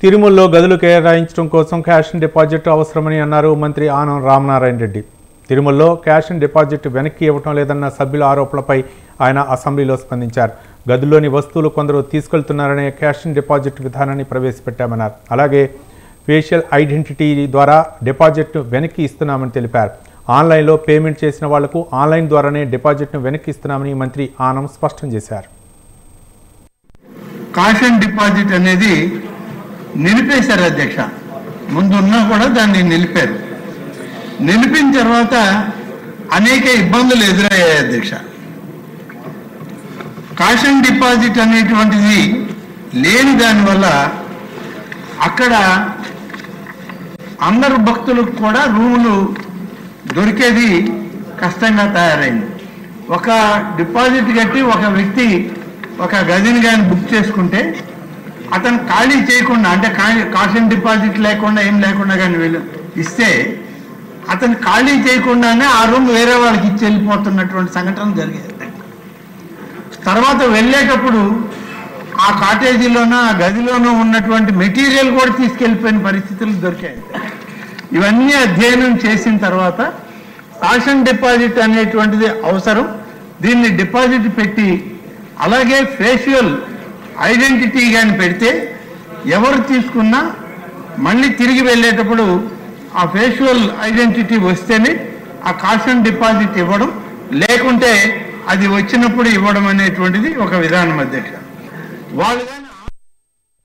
తిరుమలలో గదులు కేటాయించడం కోసం క్యాష్ అండ్ డిపాజిట్ అవసరమని అన్నారు మంత్రి ఆనం రామనారాయణ రెడ్డి. తిరుమలలో క్యాష్ అండ్ డిపాజిట్ వెనక్కి ఇవ్వటం లేదన్న సభ్యుల ఆరోపణలపై ఆయన అసెంబ్లీలో స్పందించారు. గదుల్లోని వస్తువులు కొందరు తీసుకెళ్తున్నారనే క్యాష్ అండ్ డిపాజిట్ విధానాన్ని ప్రవేశపెట్టామన్నారు. అలాగే ఫేషియల్ ఐడెంటిటీ ద్వారా డిపాజిట్ వెనక్కి ఇస్తున్నామని తెలిపారు. ఆన్లైన్లో పేమెంట్ చేసిన వాళ్లకు ఆన్లైన్ ద్వారానే డిపాజిట్ను వెనక్కి ఇస్తున్నామని మంత్రి ఆనం స్పష్టం చేశారు. క్యాష్ అండ్ డిపాజిట్ అనేది నిలిపేశారు అధ్యక్ష. ముందున్నా కూడా దాన్ని నిలిపారు. నిలిపిన తర్వాత అనేక ఇబ్బందులు ఎదురయ్యాయి అధ్యక్ష. క్యాష్ అండ్ డిపాజిట్ అనేటువంటిది లేని దానివల్ల అక్కడ అందరు భక్తులకు కూడా రూములు దొరికేది కష్టంగా తయారైంది. ఒక డిపాజిట్ కట్టి ఒక వ్యక్తి ఒక గదిని కానీ బుక్ చేసుకుంటే అతను ఖాళీ చేయకుండా, అంటే క్యాష్ అండ్ డిపాజిట్ లేకుండా ఏం లేకుండా కానీ వీళ్ళు ఇస్తే అతను ఖాళీ చేయకుండానే ఆ రూమ్ వేరే వాళ్ళకి ఇచ్చి వెళ్ళిపోతున్నటువంటి సంఘటన జరిగేది. తర్వాత వెళ్ళేటప్పుడు ఆ కాటేజీలోనూ ఆ గదిలోనూ ఉన్నటువంటి మెటీరియల్ కూడా తీసుకెళ్ళిపోయిన పరిస్థితులు దొరికాయి. ఇవన్నీ అధ్యయనం చేసిన తర్వాత క్యాష్ అండ్ డిపాజిట్ అనేటువంటిది అవసరం. దీన్ని డిపాజిట్ పెట్టి అలాగే ఫేషియల్ ఐడెంటిటీ కానీ పెడితే ఎవరు తీసుకున్నా మళ్ళీ తిరిగి వెళ్ళేటప్పుడు ఆ ఫేషియల్ ఐడెంటిటీ వస్తేనే ఆ క్యాష్ అండ్ డిపాజిట్ ఇవ్వడం, లేకుంటే అది వచ్చినప్పుడు ఇవ్వడం అనేటువంటిది ఒక విధానం అధ్యక్ష. వాళ్ళు